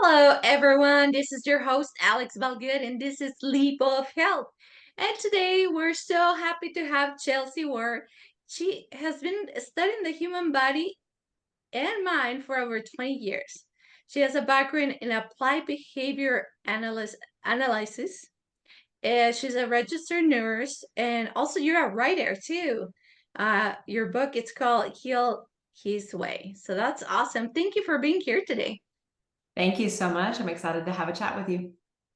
Hello, everyone. This is your host, alexbalgood, and this is Leap of Health. And today we're so happy to have Chelsie Ward. She has been studying the human body and mind for over 20 years. She has a background in applied behavior analysis. She's a registered nurse, and also you're a writer too. Your book, it's called Heal His Way. So that's awesome. Thank you for being here today. Thank you so much. I'm excited to have a chat with you.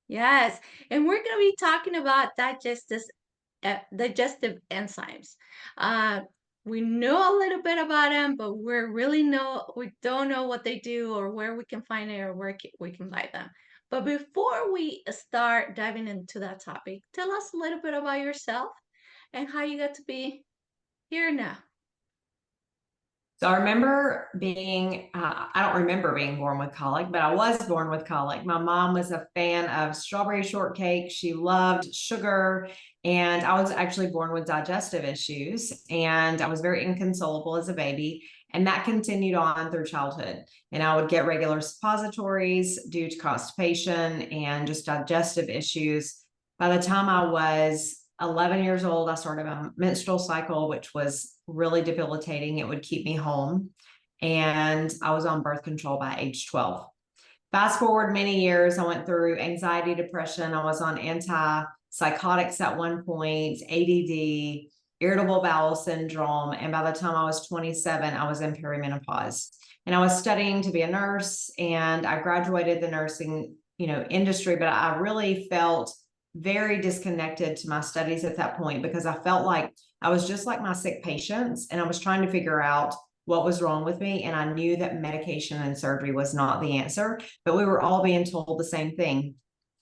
Yes, and we're going to be talking about digestive enzymes. Uh, we know a little bit about them, but we don't know what they do or where we can find it or we can buy them. But before we start diving into that topic, tell us a little bit about yourself and how you got to be here now. So I remember I don't remember being born with colic, but I was born with colic. My mom was a fan of strawberry shortcake. She loved sugar. And I was actually born with digestive issues. And I was very inconsolable as a baby. And that continued on through childhood. And I would get regular suppositories due to constipation and just digestive issues. By the time I was 11 years old, I started a menstrual cycle, which was really debilitating. It would keep me home. And I was on birth control by age 12. Fast forward many years, I went through anxiety, depression. I was on antipsychotics at one point, ADD, irritable bowel syndrome. And by the time I was 27, I was in perimenopause. And I was studying to be a nurse, and I graduated the nursing, industry, but I really felt very disconnected to my studies at that point because I felt like I was just like my sick patients, and I was trying to figure out what was wrong with me. And I knew that medication and surgery was not the answer, but we were all being told the same thing.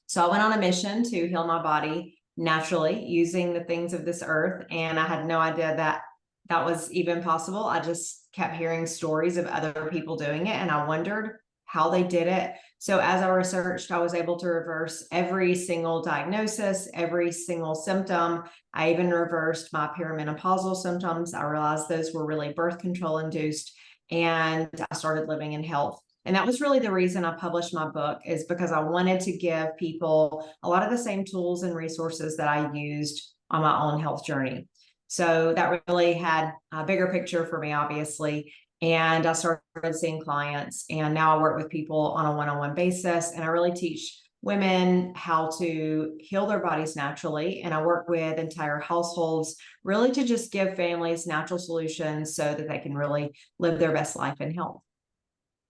So I went on a mission to heal my body naturally using the things of this earth. And I had no idea that that was even possible. I just kept hearing stories of other people doing it, and I wondered how they did it. So as I researched, I was able to reverse every single diagnosis, every single symptom. I even reversed my perimenopausal symptoms. I realized those were really birth control induced, and I started living in health. And that was really the reason I published my book, is because I wanted to give people a lot of the same tools and resources that I used on my own health journey. So that really had a bigger picture for me, obviously. And I started seeing clients, and now I work with people on a one-on-one basis. And I really teach women how to heal their bodies naturally. And I work with entire households really to just give families natural solutions so that they can really live their best life in health.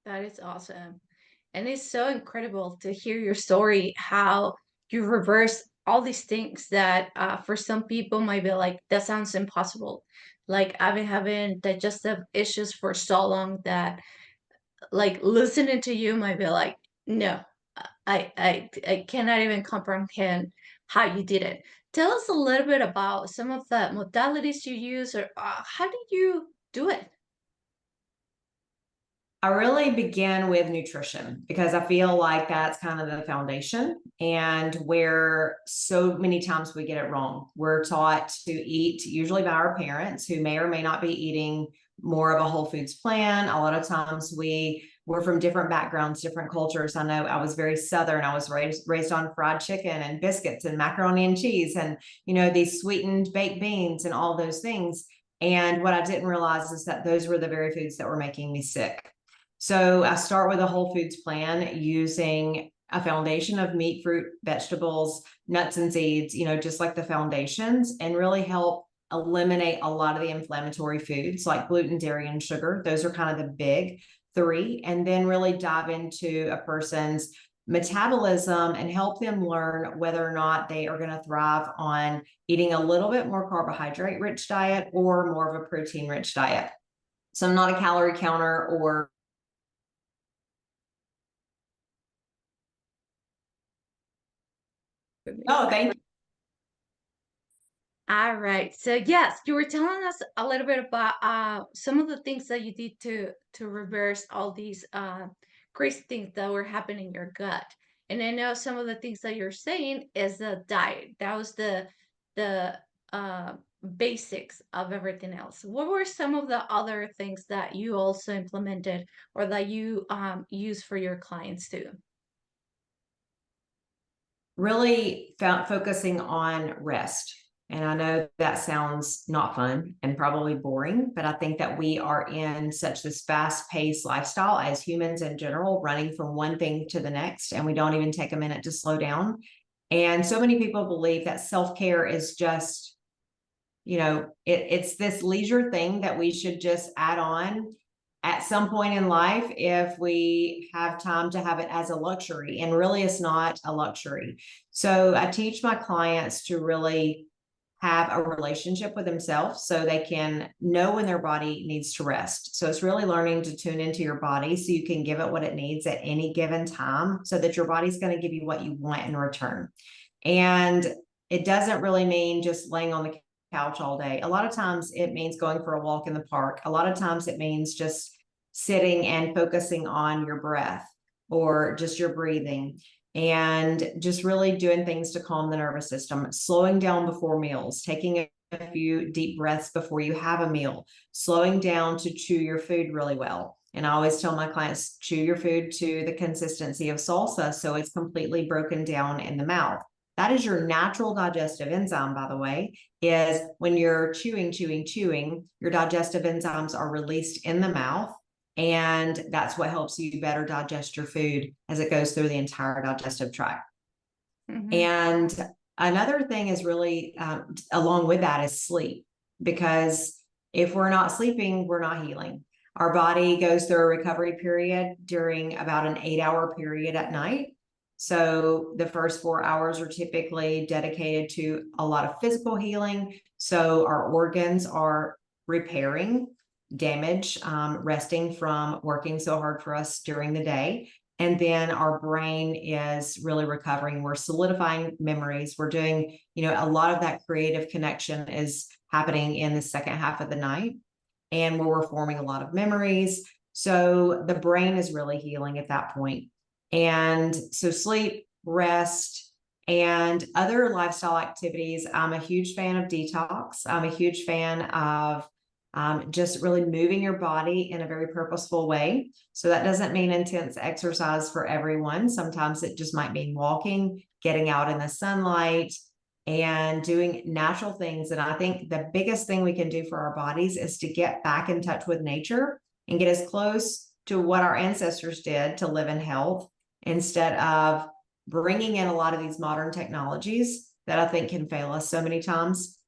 That is awesome. And it's so incredible to hear your story, how you reverse all these things that for some people might be like, that sounds impossible. Like I've been having digestive issues for so long that like listening to you might be like, no, I cannot even comprehend how you did it. Tell us a little bit about some of the modalities you use, or how did you do it? I really began with nutrition because I feel like that's kind of the foundation, and where so many times we get it wrong. We're taught to eat, usually by our parents, who may or may not be eating more of a whole foods plan. A lot of times we're from different backgrounds, different cultures. I know I was very Southern. I was raised on fried chicken and biscuits and macaroni and cheese and, these sweetened baked beans and all those things. And what I didn't realize is that those were the very foods that were making me sick. So I start with a whole foods plan using a foundation of meat, fruit, vegetables, nuts, and seeds, just like the foundations, and really help eliminate a lot of the inflammatory foods like gluten, dairy, and sugar. Those are kind of the big three. And then really dive into a person's metabolism and help them learn whether or not they are going to thrive on eating a little bit more carbohydrate rich diet or more of a protein rich diet. So I'm not a calorie counter or Oh, thank you. All right. So yes, you were telling us a little bit about some of the things that you did to reverse all these crazy things that were happening in your gut. And I know some of the things that you're saying is the diet. That was the basics of everything else. What were some of the other things that you also implemented or that you use for your clients too? really focusing on rest. And I know that sounds not fun and probably boring, but I think that we are in such this fast paced lifestyle as humans in general, running from one thing to the next, and we don't even take a minute to slow down. And so many people believe that self care is just, it's this leisure thing that we should just add on at some point in life if we have time to have it as a luxury. And really, it's not a luxury. So I teach my clients to really have a relationship with themselves so they can know when their body needs to rest. So it's really learning to tune into your body so you can give it what it needs at any given time so that your body's going to give you what you want in return. And it doesn't really mean just laying on the couch all day. A lot of times it means going for a walk in the park. A lot of times it means just sitting and focusing on your breath or just your breathing, and just really doing things to calm the nervous system, slowing down before meals, taking a few deep breaths before you have a meal, slowing down to chew your food really well. And I always tell my clients, chew your food to the consistency of salsa so it's completely broken down in the mouth. That is your natural digestive enzyme, by the way, is when you're chewing, your digestive enzymes are released in the mouth. And that's what helps you better digest your food as it goes through the entire digestive tract. Mm-hmm. And another thing is really, along with that, is sleep. Because if we're not sleeping, we're not healing. Our body goes through a recovery period during about an 8-hour period at night. So the first 4 hours are typically dedicated to a lot of physical healing. So our organs are repairing damage, resting from working so hard for us during the day. And then our brain is really recovering. We're solidifying memories. We're doing, a lot of that creative connection is happening in the second half of the night. And we're forming a lot of memories. So the brain is really healing at that point. And so sleep, rest, and other lifestyle activities. I'm a huge fan of detox. I'm a huge fan of just really moving your body in a very purposeful way. So that doesn't mean intense exercise for everyone. Sometimes it just might mean walking, getting out in the sunlight, and doing natural things. And I think the biggest thing we can do for our bodies is to get back in touch with nature and get as close to what our ancestors did to live in health, instead of bringing in a lot of these modern technologies that I think can fail us so many times.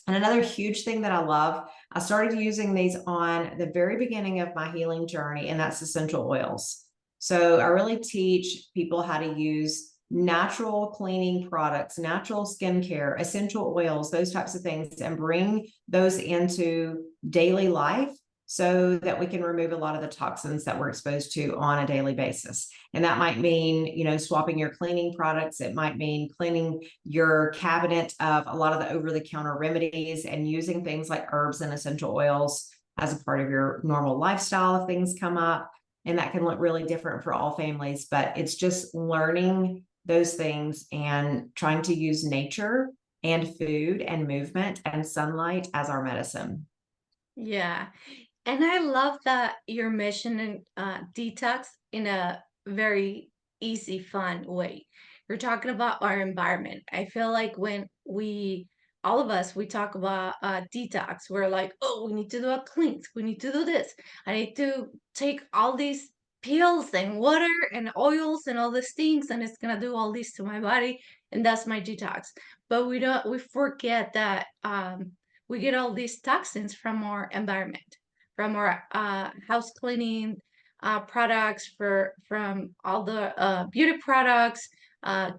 And another huge thing that I love, I started using these on the very beginning of my healing journey, and that's essential oils. So I really teach people how to use natural cleaning products, natural skincare, essential oils, those types of things, and bring those into daily life so that we can remove a lot of the toxins that we're exposed to on a daily basis. And that might mean, swapping your cleaning products. It might mean cleaning your cabinet of a lot of the over-the-counter remedies and using things like herbs and essential oils as a part of your normal lifestyle if things come up. And that can look really different for all families, but it's just learning those things and trying to use nature and food and movement and sunlight as our medicine. Yeah. And I love that you're mentioning detox in a very easy, fun way. You're talking about our environment. I feel like when all of us, we talk about detox, we're like, oh, we need to do a cleanse. We need to do this. I need to take all these pills and water and oils and all these things, and it's going to do all this to my body. And that's my detox. But we forget that we get all these toxins from our environment, from our house cleaning products, from all the beauty products,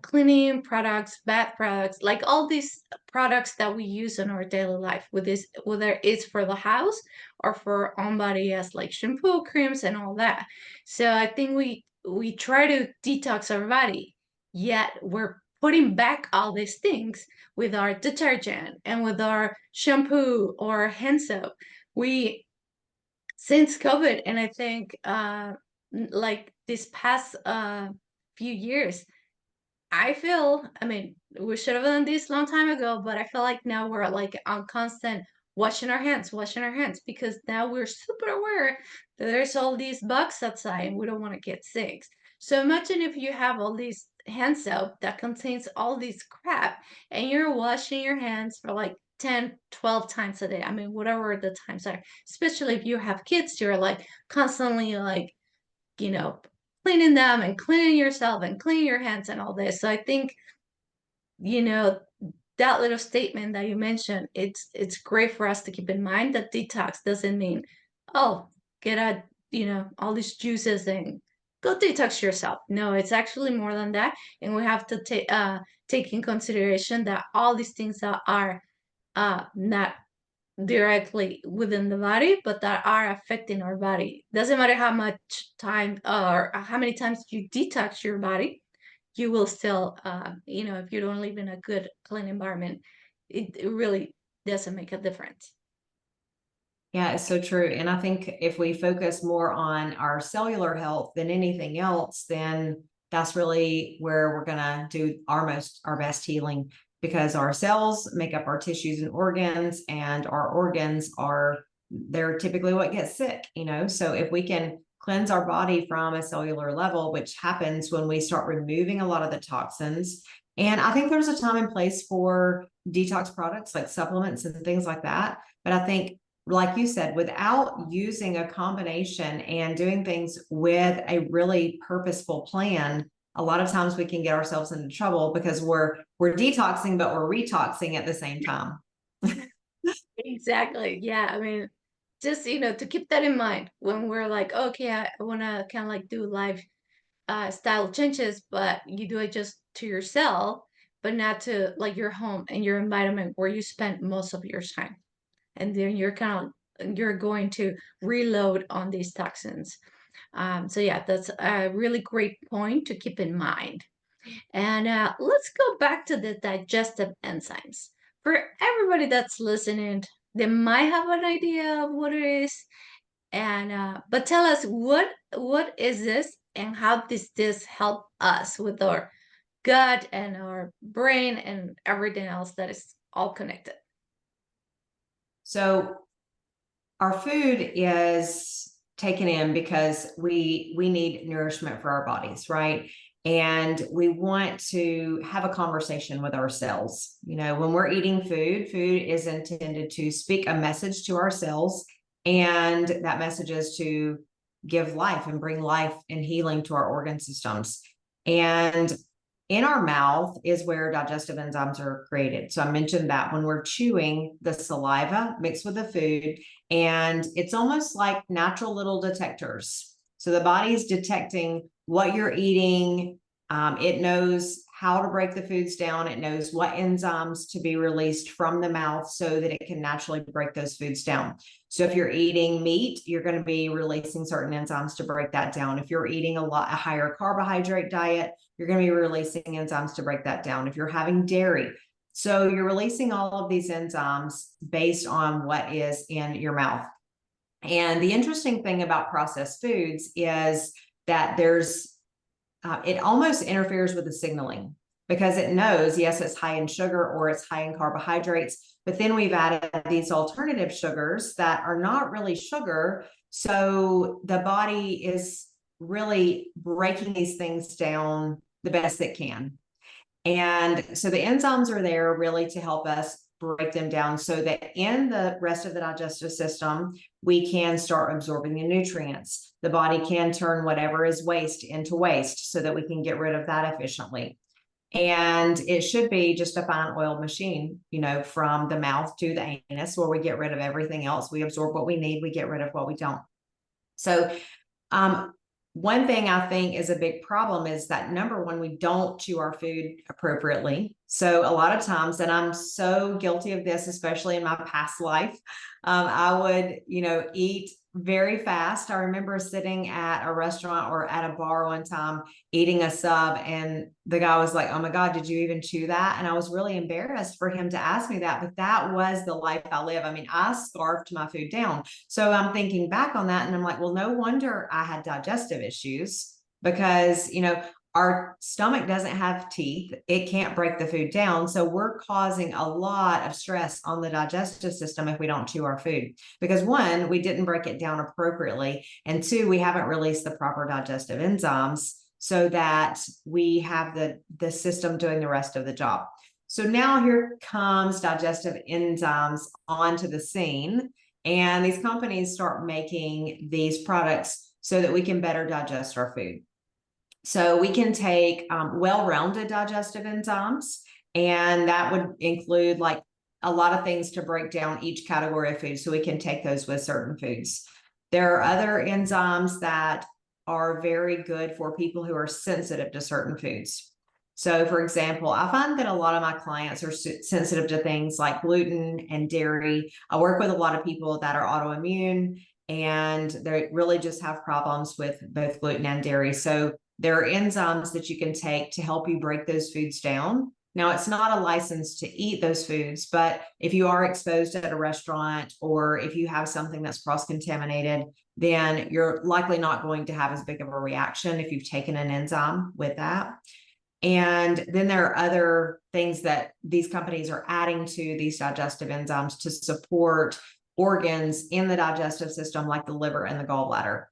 cleaning products, bath products, like all these products that we use in our daily life, with this, whether it's for the house or for our own body, as like shampoo, creams, and all that. So I think we try to detox our body, yet we're putting back all these things with our detergent and with our shampoo or hand soap. We Since COVID, and I think like this past few years, I mean, we should have done this long time ago, but I feel like now we're like on constant washing our hands, because now we're super aware that there's all these bugs outside and we don't want to get sick. So imagine if you have all these hand soap that contains all this crap, and you're washing your hands for like 10, 12 times a day. I mean, whatever the times are, especially if you have kids, you're like constantly like, you know, cleaning them and cleaning yourself and cleaning your hands and all this. So I think, you know, that little statement that you mentioned, it's great for us to keep in mind that detox doesn't mean, oh, get out, all these juices and go detox yourself. No, it's actually more than that. And we have to take in consideration that all these things that are not directly within the body, but that are affecting our body. Doesn't matter how much time or how many times you detox your body, you will still, if you don't live in a good, clean environment, it really doesn't make a difference. Yeah, it's so true. And I think if we focus more on our cellular health than anything else, then that's really where we're going to do our best healing, because our cells make up our tissues and organs, and our organs they're typically what gets sick, So if we can cleanse our body from a cellular level, which happens when we start removing a lot of the toxins. And I think there's a time and place for detox products like supplements and things like that. But I think, like you said, without using a combination and doing things with a really purposeful plan, a lot of times we can get ourselves into trouble because we're detoxing, but we're retoxing at the same time. Exactly. Yeah. I mean, just, to keep that in mind when we're like, okay, I want to kind of like do life style changes, but you do it just to yourself, but not to like your home and your environment where you spend most of your time. And then you're going to reload on these toxins. So yeah, that's a really great point to keep in mind. And let's go back to the digestive enzymes. For everybody that's listening, they might have an idea of what it is, and but tell us what is this, and how does this help us with our gut and our brain and everything else that is all connected. So our food is taken in because we need nourishment for our bodies, right? And we want to have a conversation with ourselves. When we're eating food is intended to speak a message to our cells, and that message is to give life and bring life and healing to our organ systems. And in our mouth is where digestive enzymes are created. So I mentioned that when we're chewing, the saliva mixed with the food, and it's almost like natural little detectors. So the body's detecting what you're eating. It knows how to break the foods down. It knows what enzymes to be released from the mouth so that it can naturally break those foods down. So if you're eating meat, you're going to be releasing certain enzymes to break that down. If you're eating a higher carbohydrate diet, you're going to be releasing enzymes to break that down. If you're having dairy, so you're releasing all of these enzymes based on what is in your mouth. And the interesting thing about processed foods is that it almost interferes with the signaling, because it knows, yes, it's high in sugar or it's high in carbohydrates, but then we've added these alternative sugars that are not really sugar. So the body is really breaking these things down the best it can. And so the enzymes are there really to help us break them down so that in the rest of the digestive system, we can start absorbing the nutrients. The body can turn whatever is waste into waste so that we can get rid of that efficiently. And it should be just a fine oiled machine, from the mouth to the anus, where we get rid of everything else. We absorb what we need, we get rid of what we don't. So, one thing I think is a big problem is that, number one, we don't chew our food appropriately. So a lot of times, and I'm so guilty of this, especially in my past life, I would, eat very fast. I remember sitting at a restaurant or at a bar one time eating a sub, and the guy was like, "Oh my God, did you even chew that?" And I was really embarrassed for him to ask me that, but that was the life I live. I mean, I scarfed my food down. So I'm thinking back on that and I'm like, well, no wonder I had digestive issues, because, our stomach doesn't have teeth. It can't break the food down. So we're causing a lot of stress on the digestive system if we don't chew our food, because one, we didn't break it down appropriately. And two, we haven't released the proper digestive enzymes so that we have the system doing the rest of the job. So now here comes digestive enzymes onto the scene, and these companies start making these products so that we can better digest our food. So we can take well-rounded digestive enzymes, and that would include like a lot of things to break down each category of food. So we can take those with certain foods. There are other enzymes that are very good for people who are sensitive to certain foods. So for example, I find that a lot of my clients are sensitive to things like gluten and dairy. I work with a lot of people that are autoimmune, and they really just have problems with both gluten and dairy. So there are enzymes that you can take to help you break those foods down. Now, it's not a license to eat those foods, but if you are exposed at a restaurant, or if you have something that's cross-contaminated, then you're likely not going to have as big of a reaction if you've taken an enzyme with that. And then there are other things that these companies are adding to these digestive enzymes to support organs in the digestive system, like the liver and the gallbladder.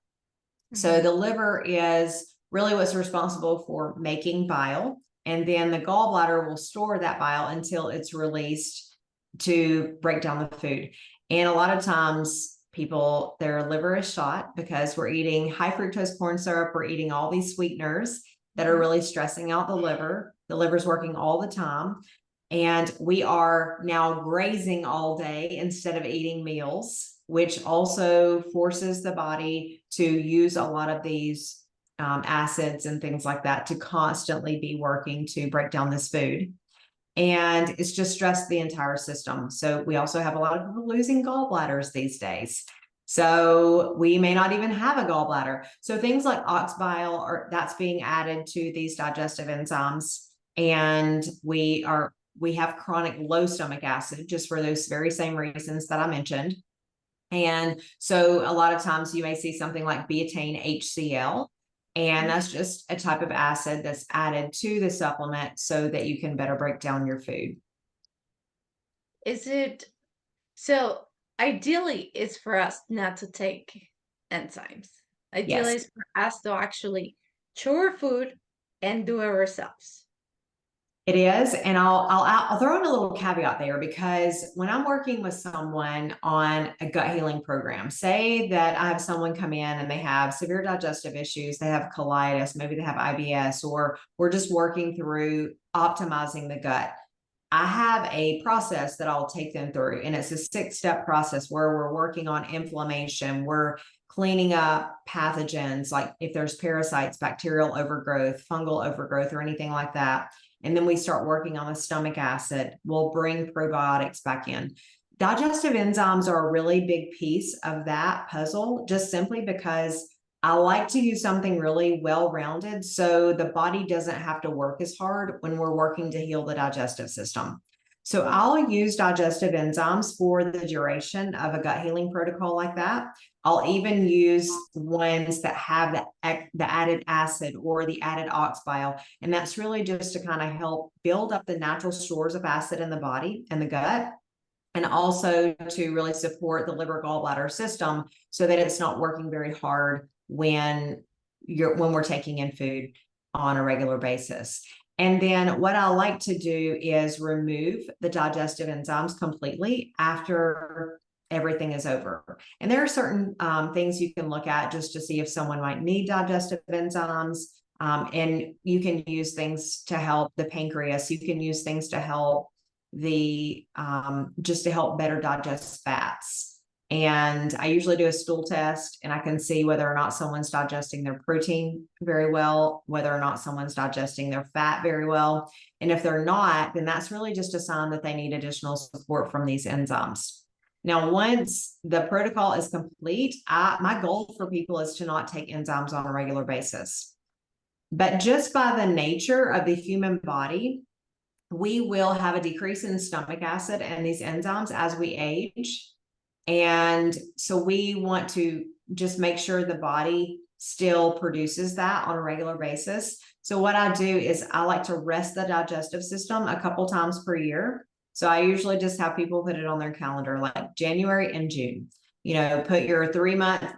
So the liver is really what's responsible for making bile. And then the gallbladder will store that bile until it's released to break down the food. And a lot of times people, their liver is shot because we're eating high fructose corn syrup. We're eating all these sweeteners that are really stressing out the liver. The liver's working all the time. And we are now grazing all day instead of eating meals, which also forces the body to use a lot of these acids and things like that to constantly be working to break down this food. And it's just stressed the entire system. So we also have a lot of people losing gallbladders these days. So we may not even have a gallbladder. So things like ox bile, that's being added to these digestive enzymes. And we have chronic low stomach acid just for those very same reasons that I mentioned. And so a lot of times you may see something like betaine HCl, and that's just a type of acid that's added to the supplement so that you can better break down your food. So ideally it's for us not to take enzymes. Ideally Yes. it's for us to actually chew our food and do it ourselves. It is, and I'll throw in a little caveat there, because when I'm working with someone on a gut healing program, say that I have someone come in and they have severe digestive issues, they have colitis, maybe they have IBS, or we're just working through optimizing the gut. I have a process that I'll take them through, and it's a 6-step process where we're working on inflammation. We're cleaning up pathogens, like if there's parasites, bacterial overgrowth, fungal overgrowth, or anything like that. And then we start working on the stomach acid. We'll bring probiotics back in. Digestive enzymes are a really big piece of that puzzle, just simply because I like to use something really well-rounded so the body doesn't have to work as hard when we're working to heal the digestive system. So I'll use digestive enzymes for the duration of a gut healing protocol like that. I'll even use ones that have the added acid or the added ox bile. And that's really just to kind of help build up the natural stores of acid in the body and the gut, and also to really support the liver gallbladder system so that it's not working very hard when we're taking in food on a regular basis. And then what I like to do is remove the digestive enzymes completely after everything is over. And there are certain things you can look at just to see if someone might need digestive enzymes. And you can use things to help the pancreas. You can use things to help just to help better digest fats. And I usually do a stool test, and I can see whether or not someone's digesting their protein very well, whether or not someone's digesting their fat very well. And if they're not, then that's really just a sign that they need additional support from these enzymes. Now, once the protocol is complete, my goal for people is to not take enzymes on a regular basis. But just by the nature of the human body, we will have a decrease in stomach acid and these enzymes as we age. And so we want to just make sure the body still produces that on a regular basis. So what I do is I like to rest the digestive system a couple times per year. So I usually just have people put it on their calendar, like January and June. Put your 3-month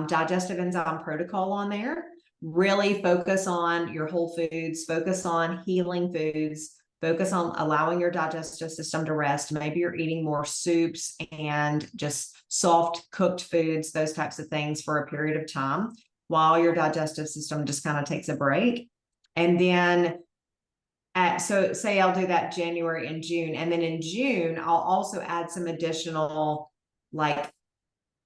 digestive enzyme protocol on there. Really focus on your whole foods, focus on healing foods, focus on allowing your digestive system to rest. Maybe you're eating more soups and just soft cooked foods, those types of things for a period of time while your digestive system just kind of takes a break. And then so say I'll do that January and June. And then in June, I'll also add some additional like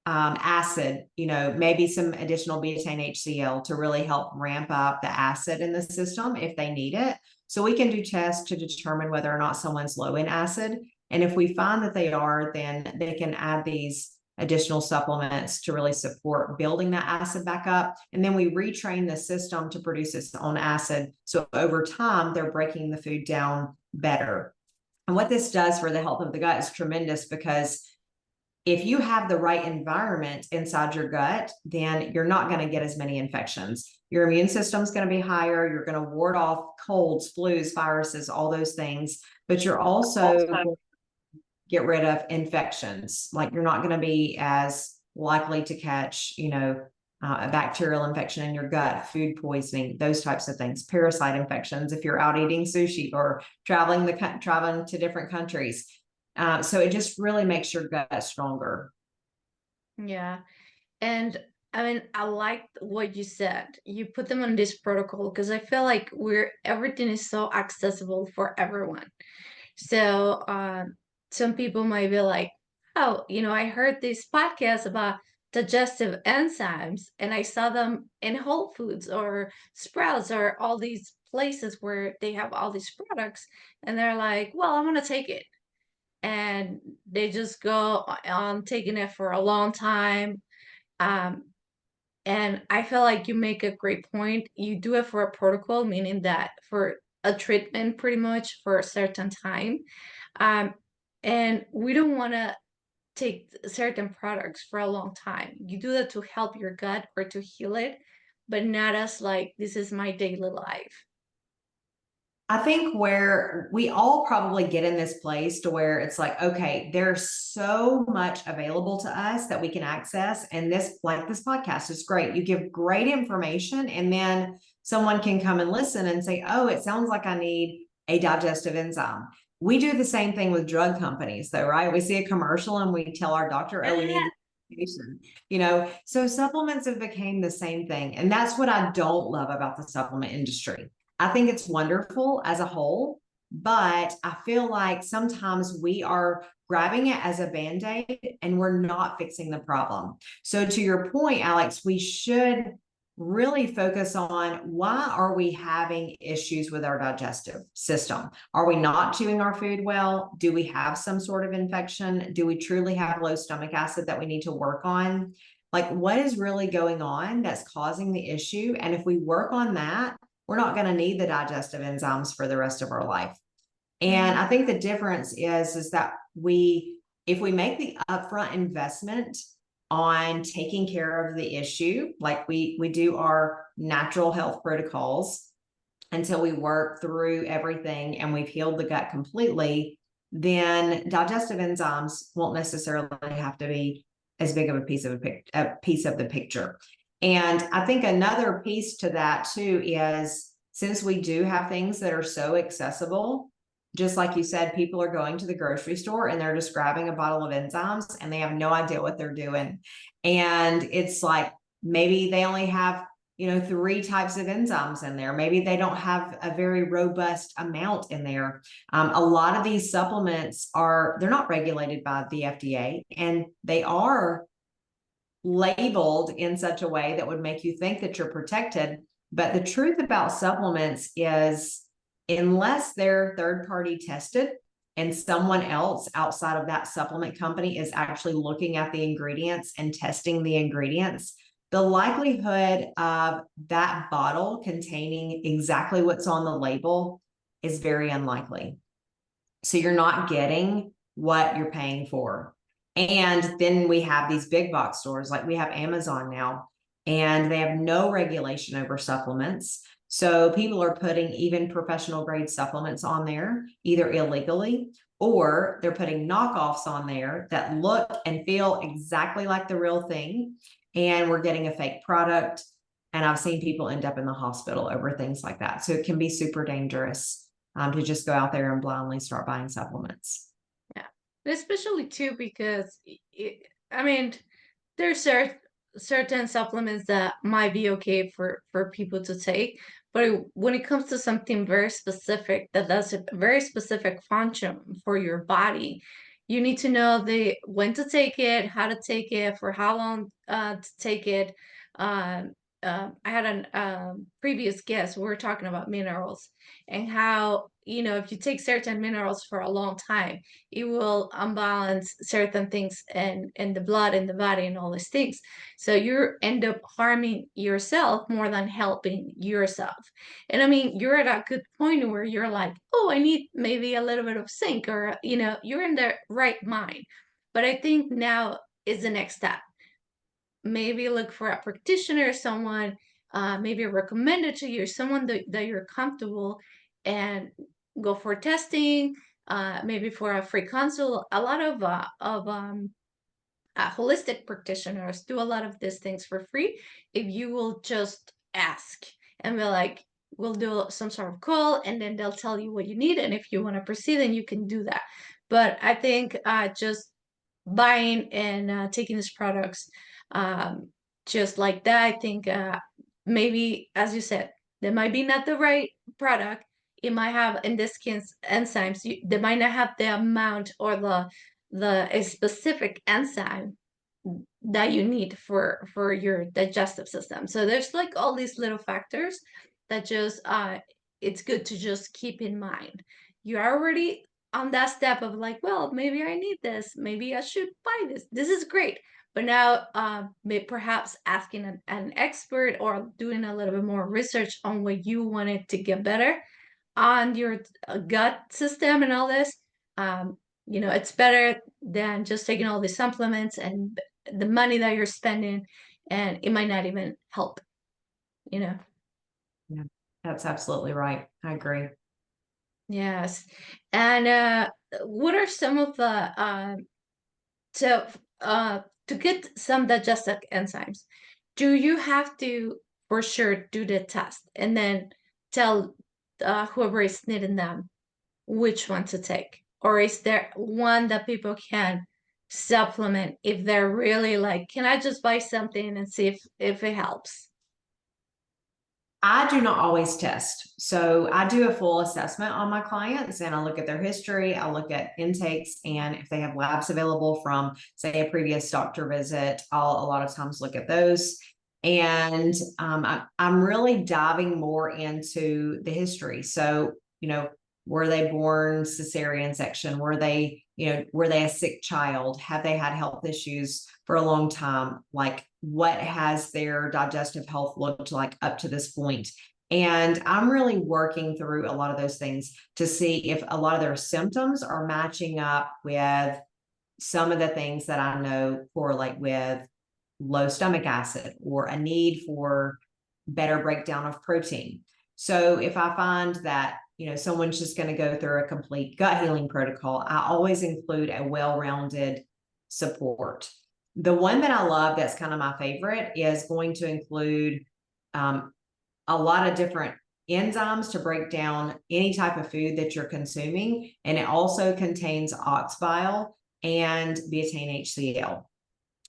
acid, maybe some additional betaine HCl to really help ramp up the acid in the system if they need it. So we can do tests to determine whether or not someone's low in acid. And if we find that they are, then they can add these additional supplements to really support building that acid back up. And then we retrain the system to produce its own acid. So over time, they're breaking the food down better. And what this does for the health of the gut is tremendous, because if you have the right environment inside your gut, then you're not going to get as many infections. Your immune system's going to be higher. You're going to ward off colds, flus, viruses, all those things, but you're also going to get rid of infections. Like you're not going to be as likely to catch, a bacterial infection in your gut, food poisoning, those types of things, parasite infections if you're out eating sushi or traveling to different countries. So it just really makes your gut stronger. Yeah. And I mean, I like what you said. You put them on this protocol because I feel like everything is so accessible for everyone. So some people might be like, oh, I heard this podcast about digestive enzymes and I saw them in Whole Foods or Sprouts or all these places where they have all these products. And they're like, well, I'm going to take it. And they just go on taking it for a long time. Um, and I feel like you make a great point. You do it for a protocol, meaning that for a treatment pretty much for a certain time. Um, and we don't want to take certain products for a long time. You do that to help your gut or to heal it, but not as like, this is my daily life. I think where we all probably get in this place to where it's like, okay, there's so much available to us that we can access. And this podcast is great. You give great information, and then someone can come and listen and say, oh, it sounds like I need a digestive enzyme. We do the same thing with drug companies though, right? We see a commercial and we tell our doctor, oh, we need so supplements have become the same thing. And that's what I don't love about the supplement industry. I think it's wonderful as a whole, but I feel like sometimes we are grabbing it as a Band-Aid and we're not fixing the problem. So to your point, Alex, we should really focus on, why are we having issues with our digestive system? Are we not chewing our food well? Do we have some sort of infection? Do we truly have low stomach acid that we need to work on? Like, what is really going on that's causing the issue? And if we work on that, we're not going to need the digestive enzymes for the rest of our life. And I think the difference is that if we make the upfront investment on taking care of the issue, like we do our natural health protocols until we work through everything and we've healed the gut completely, then digestive enzymes won't necessarily have to be as big of a piece of the picture. And I think another piece to that too is, since we do have things that are so accessible, just like you said, people are going to the grocery store and they're just grabbing a bottle of enzymes and they have no idea what they're doing. And it's like, maybe they only have, 3 types of enzymes in there. Maybe they don't have a very robust amount in there. A lot of these supplements they're not regulated by the FDA, and they are labeled in such a way that would make you think that you're protected. But the truth about supplements is, unless they're third-party tested and someone else outside of that supplement company is actually looking at the ingredients and testing the ingredients, the likelihood of that bottle containing exactly what's on the label is very unlikely. So you're not getting what you're paying for. And then we have these big box stores, like we have Amazon now, and they have no regulation over supplements. So people are putting even professional grade supplements on there, either illegally, or they're putting knockoffs on there that look and feel exactly like the real thing. and we're getting a fake product. And I've seen people end up in the hospital over things like that. So it can be super dangerous to just go out there and blindly start buying supplements. Yeah, especially too because I mean, there's certain supplements that might be okay for people to take, but when it comes to something very specific that does a very specific function for your body, you need to know the when to take it, how to take it, for how long to take it. Um, I had an previous guest. We were talking about minerals and how, if you take certain minerals for a long time, it will unbalance certain things in the blood, in the body, and all these things. So you end up harming yourself more than helping yourself. And I mean, you're at a good point where you're like, oh, I need maybe a little bit of zinc, or you're in the right mind. But I think now is the next step. Maybe look for a practitioner, someone maybe recommended to you, someone that you're comfortable, and go for testing, maybe for a free consult. A lot of holistic practitioners do a lot of these things for free if you will just ask and be like, we'll do some sort of call, and then they'll tell you what you need, and if you want to proceed, then you can do that. But I think just buying and taking these products just like that, I think maybe, as you said, they might be not the right product. It might have, in this case, enzymes. They might not have the amount or the a specific enzyme that you need for your digestive system. So there's like all these little factors that just it's good to just keep in mind. You're already on that step of like, well, maybe I need this, maybe I should buy this. This is great. But now perhaps asking an expert or doing a little bit more research on what you wanted to get better on your gut system and all this, it's better than just taking all these supplements and the money that you're spending, and it might not even help, you know. Yeah, that's absolutely right. I agree. Yes. And what are some of the so to get some digestive enzymes, do you have to for sure do the test and then tell whoever is needing them which one to take? Or is there one that people can supplement if they're really like, can I just buy something and see if it helps? I do not always test. So I do a full assessment on my clients and I look at their history. I look at intakes, and if they have labs available from, say, a previous doctor visit, I'll a lot of times look at those. And I'm really diving more into the history. So, were they born cesarean section? Were they a sick child? Have they had health issues for a long time? Like, what has their digestive health looked like up to this point? And I'm really working through a lot of those things to see if a lot of their symptoms are matching up with some of the things that I know correlate with low stomach acid or a need for better breakdown of protein. So if I find that someone's just going to go through a complete gut healing protocol, I always include a well-rounded support. The one that I love that's kind of my favorite is going to include a lot of different enzymes to break down any type of food that you're consuming. And it also contains ox bile and betaine HCl.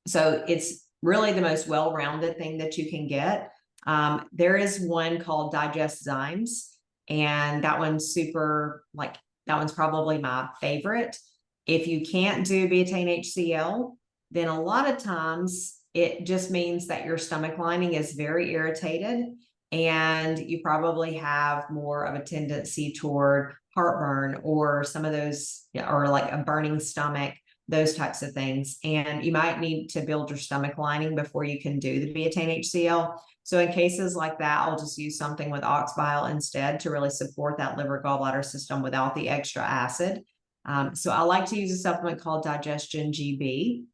So it's really the most well-rounded thing that you can get. There is one called Digestiveenzymes, and that one's that one's probably my favorite. If you can't do betaine HCl, then a lot of times it just means that your stomach lining is very irritated and you probably have more of a tendency toward heartburn or some of those, or like a burning stomach, those types of things. And you might need to build your stomach lining before you can do the betaine HCl. So in cases like that, I'll just use something with ox bile instead to really support that liver gallbladder system without the extra acid. So I like to use a supplement called Digestion GB.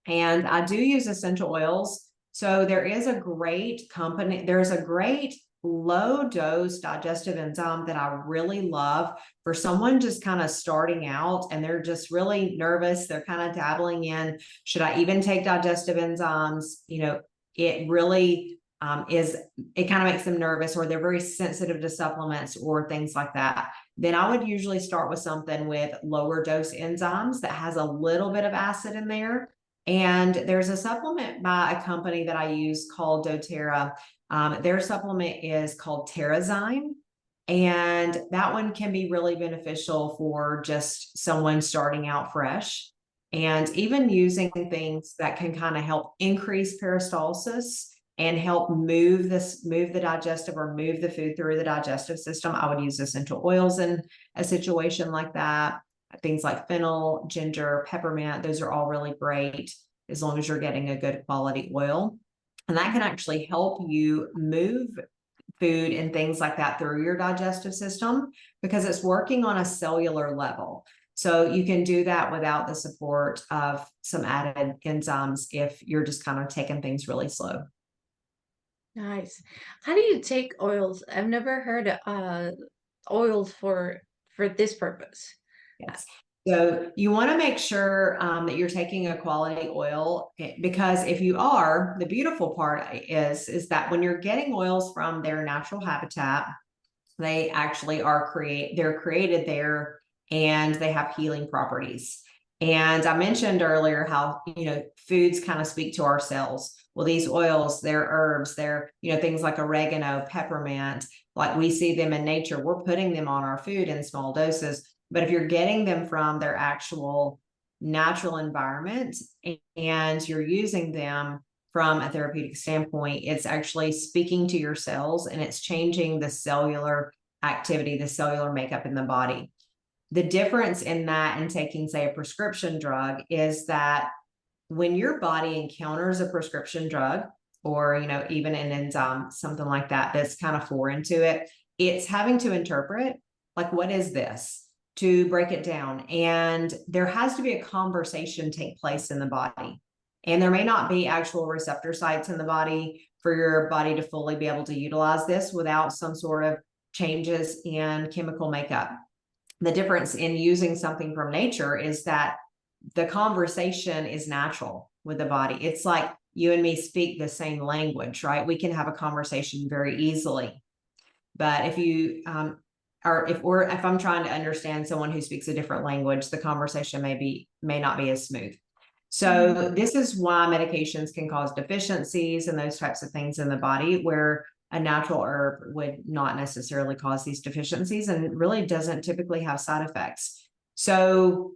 And I do use essential oils. So there is a great company, there's a great low dose digestive enzyme that I really love for someone just kind of starting out and they're just really nervous. They're kind of dabbling in, should I even take digestive enzymes? It really it kind of makes them nervous, or they're very sensitive to supplements or things like that. Then I would usually start with something with lower dose enzymes that has a little bit of acid in there. And there's a supplement by a company that I use called doTERRA. Their supplement is called Terrazyme, and that one can be really beneficial for just someone starting out fresh. And even using things that can kind of help increase peristalsis and help move the digestive or move the food through the digestive system. I would use essential oils in a situation like that. Things like fennel, ginger, peppermint, those are all really great as long as you're getting a good quality oil. And that can actually help you move food and things like that through your digestive system because it's working on a cellular level. So you can do that without the support of some added enzymes if you're just kind of taking things really slow. Nice. How do you take oils? I've never heard oils for this purpose. Yes. So you want to make sure that you're taking a quality oil because if you are, the beautiful part is that when you're getting oils from their natural habitat, they actually they're created there and they have healing properties. And I mentioned earlier how, foods kind of speak to our cells. Well, these oils, they're herbs, they're, things like oregano, peppermint, like we see them in nature, we're putting them on our food in small doses. But if you're getting them from their actual natural environment and you're using them from a therapeutic standpoint, it's actually speaking to your cells and it's changing the cellular activity, the cellular makeup in the body. The difference in that and taking, say, a prescription drug is that when your body encounters a prescription drug or, even an enzyme, something like that, that's kind of foreign to it, it's having to interpret, like, what is this? To break it down. And there has to be a conversation take place in the body. And there may not be actual receptor sites in the body for your body to fully be able to utilize this without some sort of changes in chemical makeup. The difference in using something from nature is that the conversation is natural with the body. It's like you and me speak the same language, right? We can have a conversation very easily. But if you if I'm trying to understand someone who speaks a different language, the conversation may not be as smooth. So this is why medications can cause deficiencies and those types of things in the body where a natural herb would not necessarily cause these deficiencies and really doesn't typically have side effects. So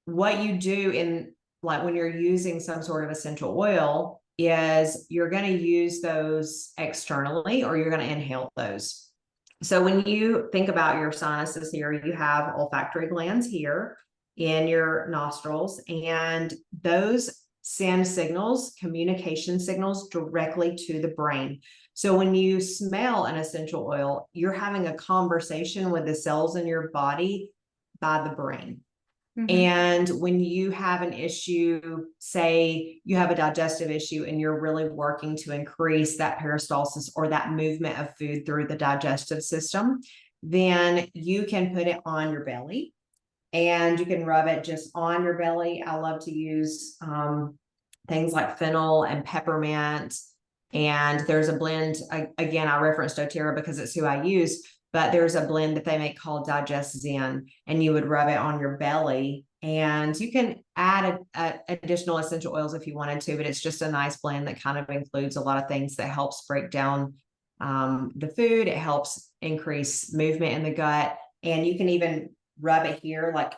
what you do when you're using some sort of essential oil is you're going to use those externally or you're going to inhale those. So when you think about your sinuses here, you have olfactory glands here in your nostrils, and those send signals, communication signals directly to the brain. So when you smell an essential oil, you're having a conversation with the cells in your body by the brain. And when you have an issue, say you have a digestive issue and you're really working to increase that peristalsis or that movement of food through the digestive system, then you can put it on your belly and you can rub it just on your belly. I love to use things like fennel and peppermint. And there's a blend, again, I referenced doTERRA because it's who I use, but there's a blend that they make called Digestive, and you would rub it on your belly. And you can add additional essential oils if you wanted to, but it's just a nice blend that kind of includes a lot of things that helps break down the food. It helps increase movement in the gut. And you can even rub it here, like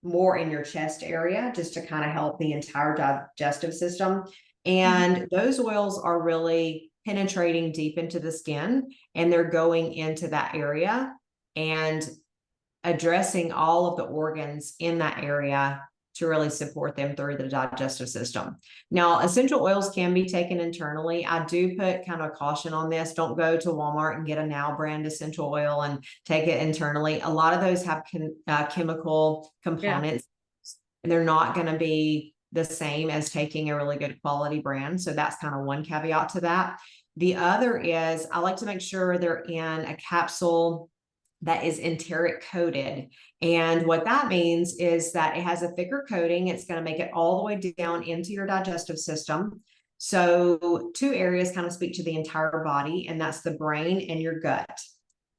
more in your chest area, just to kind of help the entire digestive system. And those oils are really penetrating deep into the skin and they're going into that area and addressing all of the organs in that area to really support them through the digestive system. Now, essential oils can be taken internally. I do put kind of caution on this. Don't go to Walmart and get a Now brand essential oil and take it internally. A lot of those have chemical components, and they're not going to be the same as taking a really good quality brand. So that's kind of one caveat to that. The other is I like to make sure they're in a capsule that is enteric coated. And what that means is that it has a thicker coating. It's going to make it all the way down into your digestive system. So two areas kind of speak to the entire body, and that's the brain and your gut.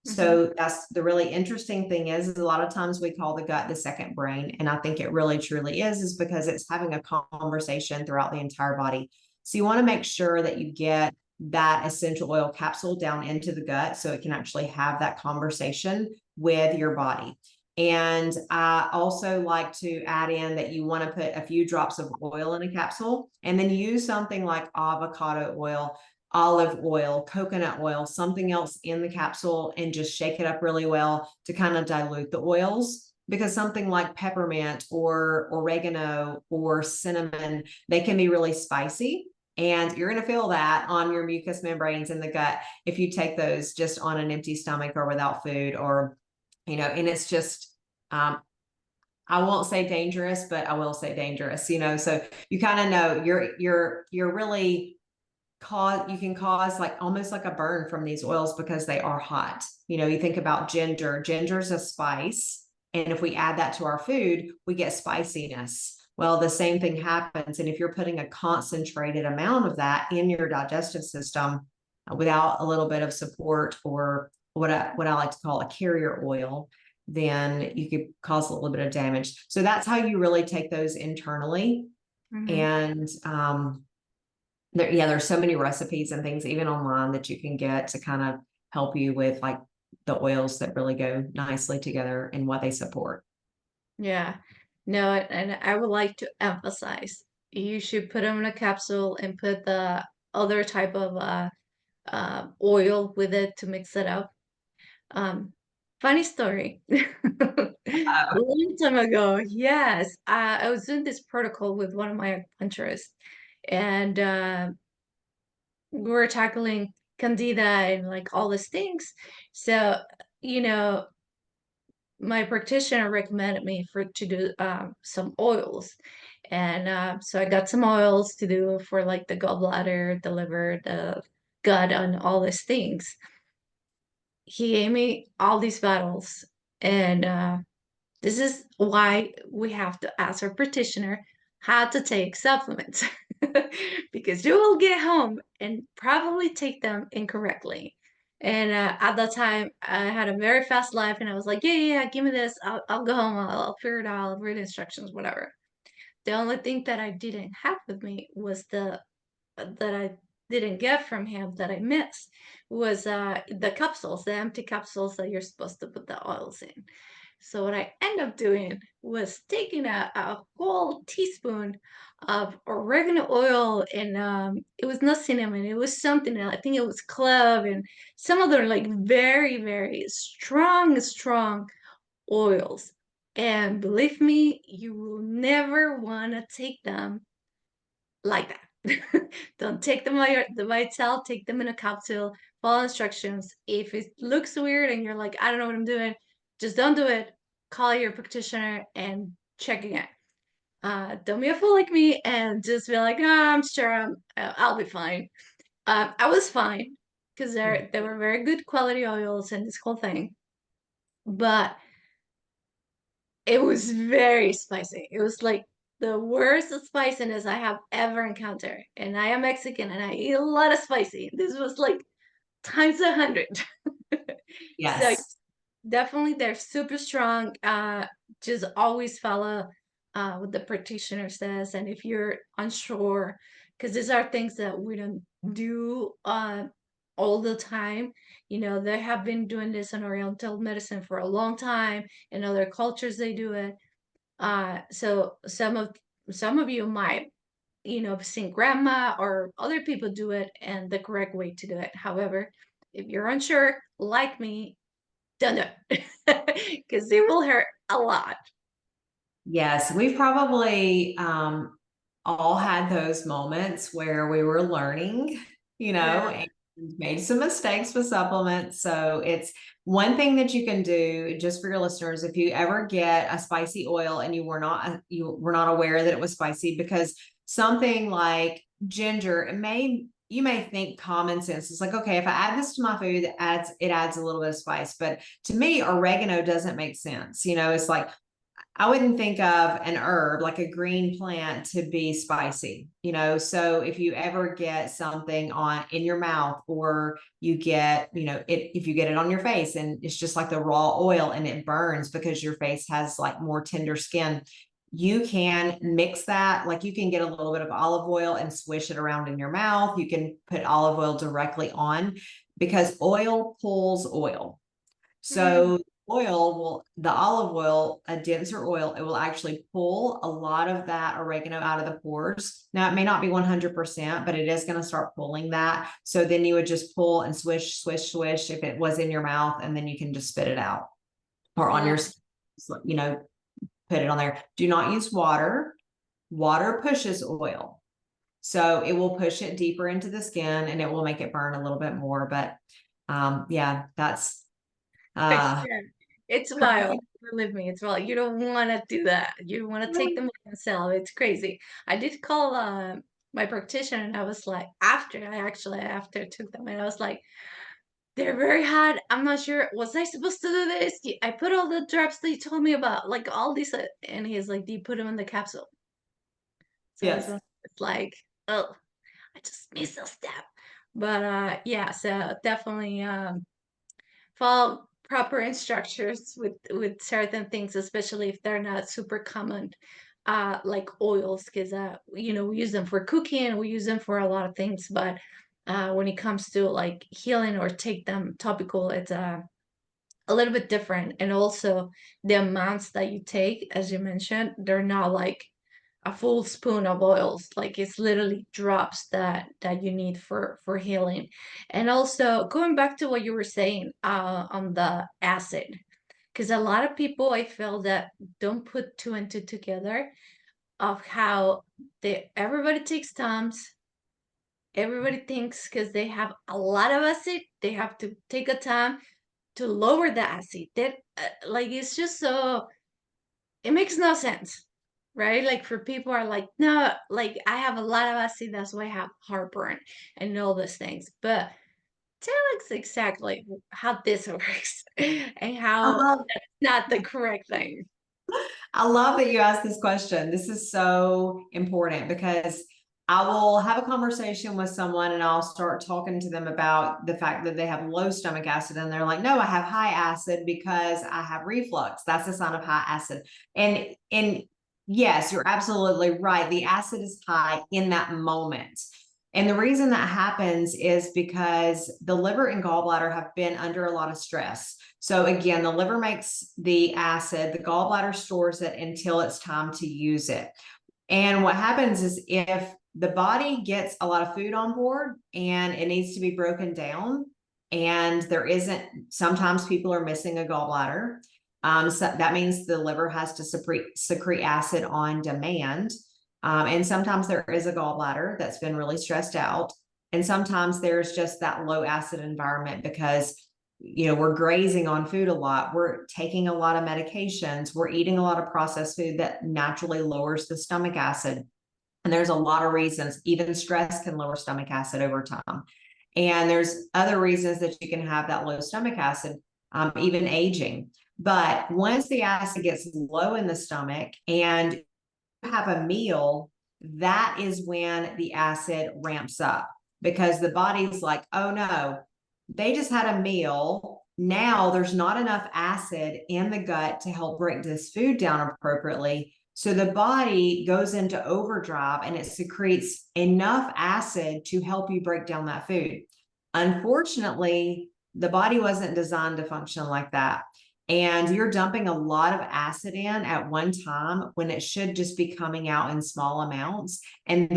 So that's the really interesting thing is a lot of times we call the gut the second brain. And I think it really truly is because it's having a conversation throughout the entire body. So you want to make sure that you get that essential oil capsule down into the gut so it can actually have that conversation with your body. And I also like to add in that you want to put a few drops of oil in a capsule and then use something like avocado oil, olive oil, coconut oil, something else in the capsule, and just shake it up really well to kind of dilute the oils. Because something like peppermint or oregano or cinnamon, they can be really spicy. And you're going to feel that on your mucous membranes in the gut if you take those just on an empty stomach or without food, or, and it's just, I won't say dangerous, but I will say dangerous, so you kind of know you're really you can cause like almost like a burn from these oils because they are hot. You think about ginger's a spice. And if we add that to our food, we get spiciness. Well, the same thing happens. And if you're putting a concentrated amount of that in your digestive system without a little bit of support, or what I like to call a carrier oil, then you could cause a little bit of damage. So that's how you really take those internally. And there's so many recipes and things even online that you can get to kind of help you with like the oils that really go nicely together and what they support. Yeah. No, and I would like to emphasize you should put them in a capsule and put the other type of oil with it to mix it up. Funny story. A long time ago, yes, I was doing this protocol with one of my acupuncturists, and we were tackling candida and like all these things. So, you know, my practitioner recommended me to do some oils. And so I got some oils to do for like the gallbladder, the liver, the gut, and all these things. He gave me all these bottles. And this is why we have to ask our practitioner how to take supplements. Because you will get home and probably take them incorrectly. And at that time, I had a very fast life, and I was like, yeah, give me this. I'll go home. I'll figure it out. I'll read instructions, whatever. The only thing that I didn't have with me was that I didn't get from him that I missed was the capsules, the empty capsules that you're supposed to put the oils in. So what I ended up doing was taking a whole teaspoon of oregano oil, and it was not cinnamon, it was something else. I think it was clove and some other like very, very strong oils. And believe me, you will never want to take them like that. Don't take them by itself, take them in a capsule, follow instructions. If it looks weird and you're like, I don't know what I'm doing, just don't do it. Call your practitioner and check again. Don't be a fool like me and just be like, oh, I'm sure I'll be fine. I was fine because they were very good quality oils and this whole thing. But it was very spicy. It was like the worst spiciness I have ever encountered. And I am Mexican and I eat a lot of spicy. This was like times 100. So Yes. definitely they're super strong. Just always follow what the practitioner says. And if you're unsure, because these are things that we don't do all the time. They have been doing this in Oriental medicine for a long time. In other cultures, they do it. So some of you might, seen grandma or other people do it and the correct way to do it. However, if you're unsure, like me, don't do it because it will hurt a lot. Yes, we've probably all had those moments where we were learning, Yeah. and made some mistakes with supplements. So it's one thing that you can do just for your listeners. If you ever get a spicy oil and you were not aware that it was spicy, because something like ginger, it may you may think common sense. It's like, okay, if I add this to my food, it adds a little bit of spice. But to me, oregano doesn't make sense. It's like, I wouldn't think of an herb like a green plant to be spicy, So if you ever get something in your mouth, or you get, if you get it on your face and it's just like the raw oil and it burns because your face has like more tender skin, you can mix that. Like, you can get a little bit of olive oil and swish it around in your mouth. You can put olive oil directly on, because oil pulls oil. So the olive oil, a denser oil, it will actually pull a lot of that oregano out of the pores. Now, it may not be 100%, but it is going to start pulling that. So then you would just pull and swish, swish, swish if it was in your mouth, and then you can just spit it out, or on your, put it on there. Do not use water. Water pushes oil. So it will push it deeper into the skin, and it will make it burn a little bit more. But yeah, that's It's wild. Believe me, it's wild. You don't want to do that. You want to take them yourself. It's crazy. I did call my practitioner, and I was like, after I took them, and I was like, they're very hot. I'm not sure. Was I supposed to do this? I put all the drops that you told me about, like all these, and he's like, do you put them in the capsule? So yes. it's like, oh, I just missed a step. But yeah, so definitely follow proper instructions with certain things, especially if they're not super common, like oils, because we use them for cooking, we use them for a lot of things, but when it comes to like healing or take them topical, it's a little bit different. And also the amounts that you take, as you mentioned, they're not like a full spoon of oils. Like, it's literally drops that you need for healing. And also going back to what you were saying on the acid, because a lot of people, I feel, that don't put two and two together, of how everybody takes Tums. Everybody thinks because they have a lot of acid, they have to take a time to lower the acid. That like, it's just so, it makes no sense, right? Like, for people are like, no, like, I have a lot of acid, that's why I have heartburn and all those things. But tell us exactly how this works and I how love that's not the correct thing. I love that you asked this question. This is so important, because I will have a conversation with someone and I'll start talking to them about the fact that they have low stomach acid, and they're like, no, I have high acid because I have reflux. That's a sign of high acid. And yes, you're absolutely right. The acid is high in that moment. And the reason that happens is because the liver and gallbladder have been under a lot of stress. So again, the liver makes the acid, the gallbladder stores it until it's time to use it. And what happens is, if the body gets a lot of food on board and it needs to be broken down, and there isn't, sometimes people are missing a gallbladder. So that means the liver has to secrete acid on demand. And sometimes there is a gallbladder that's been really stressed out. And sometimes there's just that low acid environment because, we're grazing on food a lot. We're taking a lot of medications. We're eating a lot of processed food that naturally lowers the stomach acid. And there's a lot of reasons. Even stress can lower stomach acid over time. And there's other reasons that you can have that low stomach acid, even aging. But once the acid gets low in the stomach and have a meal, that is when the acid ramps up, because the body's like, oh no, they just had a meal. Now there's not enough acid in the gut to help break this food down appropriately. So the body goes into overdrive and it secretes enough acid to help you break down that food. Unfortunately, the body wasn't designed to function like that. And you're dumping a lot of acid in at one time when it should just be coming out in small amounts. And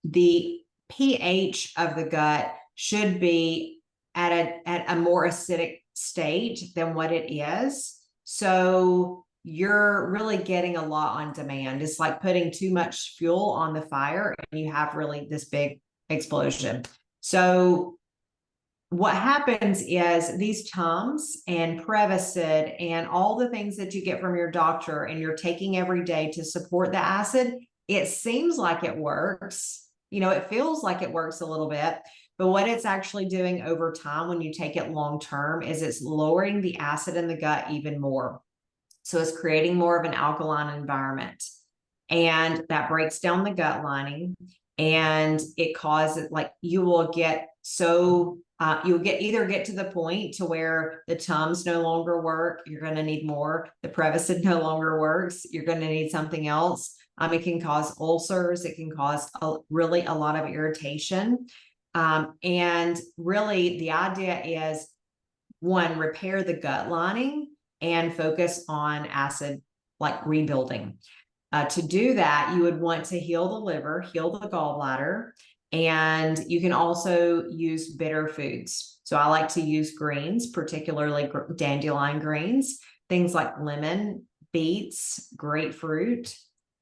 the pH of the gut should be at a more acidic state than what it is. So you're really getting a lot on demand. It's like putting too much fuel on the fire and you have really this big explosion. So what happens is these Tums and Prevacid and all the things that you get from your doctor and you're taking every day to support the acid, it seems like it works. it feels like it works a little bit, but what it's actually doing over time when you take it long term is it's lowering the acid in the gut even more. So it's creating more of an alkaline environment. And that breaks down the gut lining, and it causes, like, you'll get either get to the point to where the Tums no longer work. You're going to need more. The Prevacid no longer works. You're going to need something else. It can cause ulcers. It can cause really a lot of irritation. And really the idea is, one, repair the gut lining and focus on acid, like rebuilding. To do that, you would want to heal the liver, heal the gallbladder, and you can also use bitter foods. So I like to use greens, particularly dandelion greens, things like lemon, beets, grapefruit,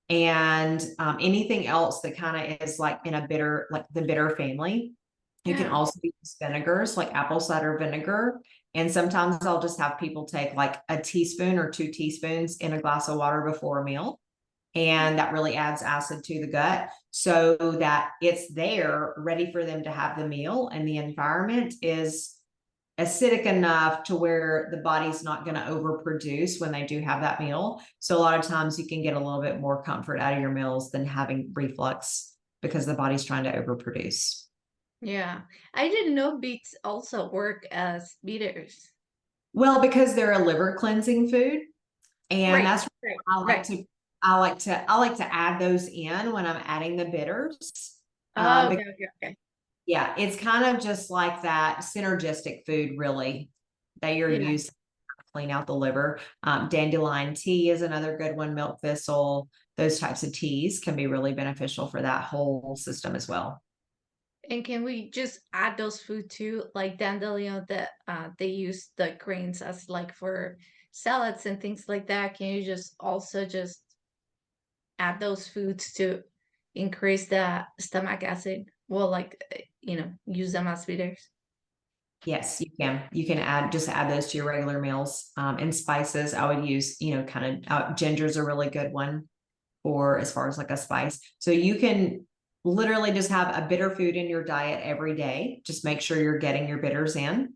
and anything else that kind of is like in a bitter, like the bitter family. You can Yeah. also use vinegars like apple cider vinegar. And sometimes I'll just have people take like a teaspoon or 2 teaspoons in a glass of water before a meal. And that really adds acid to the gut so that it's there ready for them to have the meal. And the environment is acidic enough to where the body's not going to overproduce when they do have that meal. So a lot of times you can get a little bit more comfort out of your meals than having reflux because the body's trying to overproduce. Yeah. I didn't know beets also work as bitters. Well, because they're a liver cleansing food, and Right. that's Right. I like Right. to I like to add those in when I'm adding the bitters. Oh, Because, okay, okay, okay. yeah, it's kind of just like that synergistic food, really, that you're Yeah. using to clean out the liver. Dandelion tea is another good one. Milk thistle, those types of teas can be really beneficial for that whole system as well. And can we just add those food too, like dandelion that they use the grains as like for salads and things like that? Can you just also just add those foods to increase the stomach acid? Well, like use them as bitters. Yes, you can. You can add those to your regular meals. And spices, I would use, kind of ginger's a really good one for as far as like a spice. So you can literally just have a bitter food in your diet every day. Just make sure you're getting your bitters in,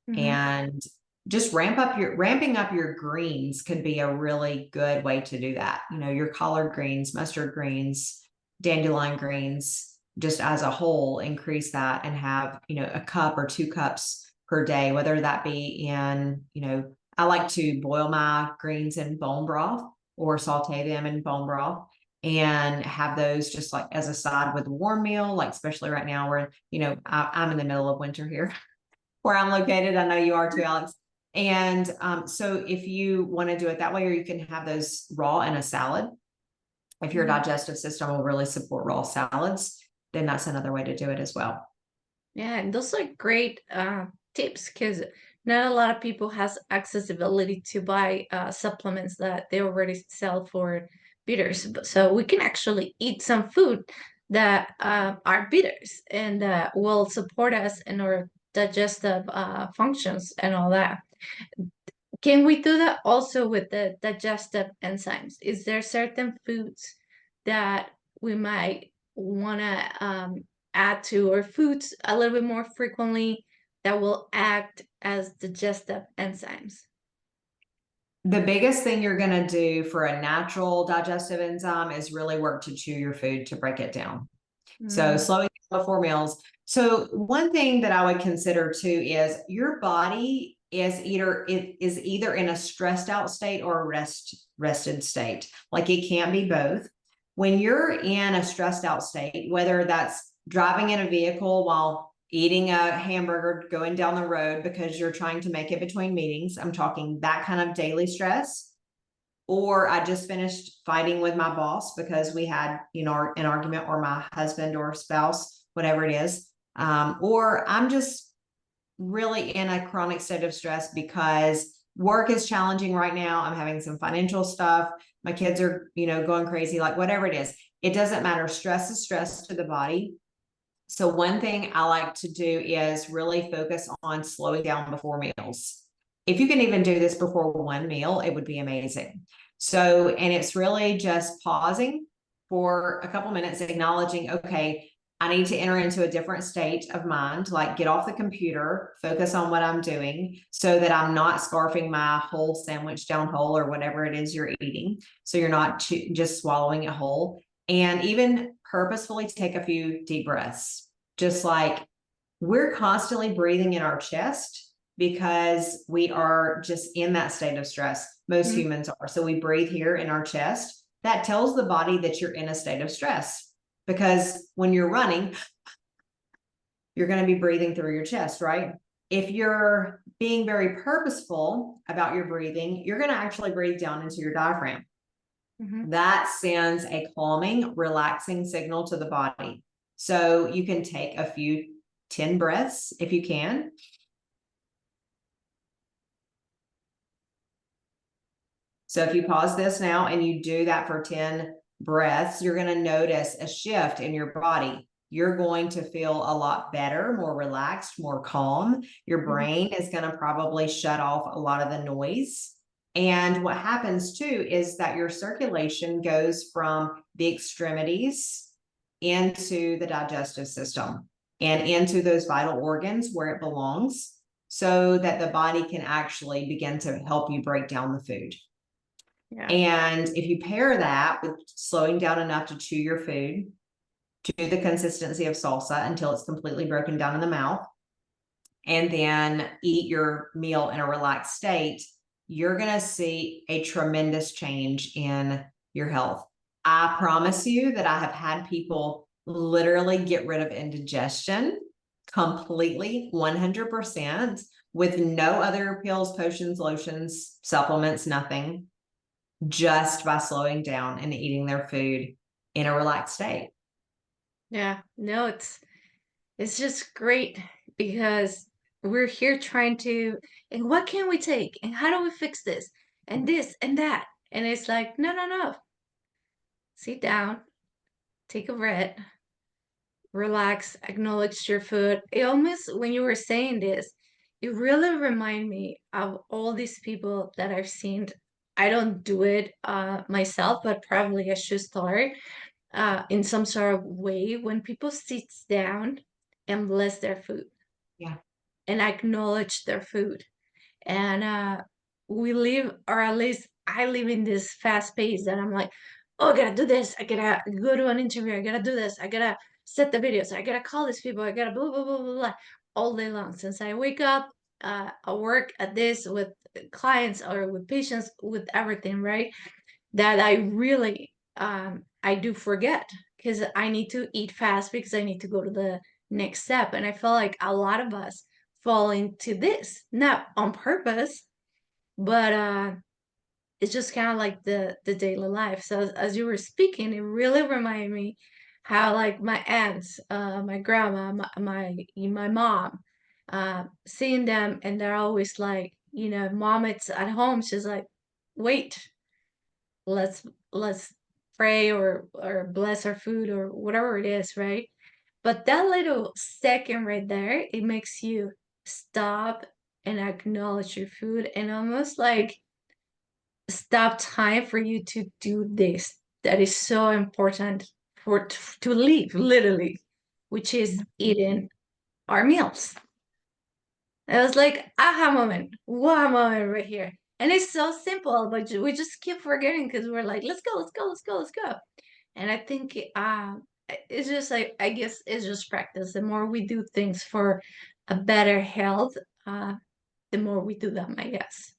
Hmm. and just ramping up your greens could be a really good way to do that. Your collard greens, mustard greens, dandelion greens, just as a whole, increase that and have, a cup or 2 cups per day, whether that be in, I like to boil my greens in bone broth or saute them in bone broth and have those just like as a side with a warm meal, like especially right now where, I'm in the middle of winter here where I'm located. I know you are too, Alex. And so if you want to do it that way, or you can have those raw in a salad. If your Hmm. digestive system will really support raw salads, then that's another way to do it as well. Yeah, and those are great tips because not a lot of people has accessibility to buy supplements that they already sell for bitters. So we can actually eat some food that are bitters and that will support us in our digestive functions and all that. Can we do that also with the digestive enzymes? Is there certain foods that we might want to add to our foods a little bit more frequently that will act as digestive enzymes? The biggest thing you're going to do for a natural digestive enzyme is really work to chew your food to break it down. So Mm, slowing down before meals. So one thing that I would consider too is your body is either in a stressed out state or a rested state. Like it can't be both. When you're in a stressed out state, whether that's driving in a vehicle while eating a hamburger going down the road because you're trying to make it between meetings, I'm talking that kind of daily stress, or I just finished fighting with my boss because we had, an argument, or my husband or spouse, whatever it is. Or I'm just really in a chronic state of stress because work is challenging right now. I'm having some financial stuff. My kids are, going crazy, like whatever it is. It doesn't matter. Stress is stress to the body. So one thing I like to do is really focus on slowing down before meals. If you can even do this before one meal, it would be amazing. So, and it's really just pausing for a couple minutes, acknowledging, okay, I need to enter into a different state of mind, like get off the computer, focus on what I'm doing so that I'm not scarfing my whole sandwich down whole or whatever it is you're eating. So you're not just swallowing it whole. And even purposefully take a few deep breaths, just like we're constantly breathing in our chest because we are just in that state of stress. Most humans are. So we breathe here in our chest. That tells the body that you're in a state of stress. Because when you're running, you're going to be breathing through your chest, right? If you're being very purposeful about your breathing, you're going to actually breathe down into your diaphragm. That sends a calming, relaxing signal to the body. So you can take a few 10 breaths if you can. So if you pause this now and you do that for 10 breaths, you're going to notice a shift in your body. You're going to feel a lot better, more relaxed, more calm. Your brain is going to probably shut off a lot of the noise. And what happens too is that your circulation goes from the extremities into the digestive system and into those vital organs where it belongs, so that the body can actually begin to help you break down the food. Yeah. And if you pair that with slowing down enough to chew your food to the consistency of salsa until it's completely broken down in the mouth, and then eat your meal in a relaxed state, you're going to see a tremendous change in your health. I promise you that I have had people literally get rid of indigestion completely, 100%, with no other pills, potions, lotions, supplements, nothing, just by slowing down and eating their food in a relaxed state. Yeah, no, it's just great because we're here trying to, and what can we take? And how do we fix this? And this and that. And it's like, no. Sit down, take a breath, relax, acknowledge your food. It almost, when you were saying this, it really reminded me of all these people that I've seen. I don't do it myself, but probably I should start in some sort of way when people sit down and bless their food. Yeah. And acknowledge their food. And we live, or at least I live in this fast pace that I'm like, oh, I gotta do this. I gotta go to an interview. I gotta do this. I gotta set the videos. I gotta call these people. I gotta blah, blah, blah, blah, blah, all day long. Since I wake up, I work at this with clients or with patients, with everything, right? That I really, I do forget because I need to eat fast because I need to go to the next step. And I feel like a lot of us fall into this, not on purpose, but it's just kind of like the daily life. So as you were speaking, it really reminded me how like my aunts, my grandma, my mom, seeing them, and they're always like, mom, it's at home. She's like, wait, let's pray or bless our food or whatever it is, right? But that little second right there, it makes you stop and acknowledge your food and almost like stop time for you to do this that is so important for to live literally, which is eating our meals. It was like aha moment, wow moment right here. And it's so simple, but we just keep forgetting because we're like, let's go, let's go, let's go, let's go. And I think it's just like, I guess it's just practice. The more we do things for a better health, the more we do them, I guess.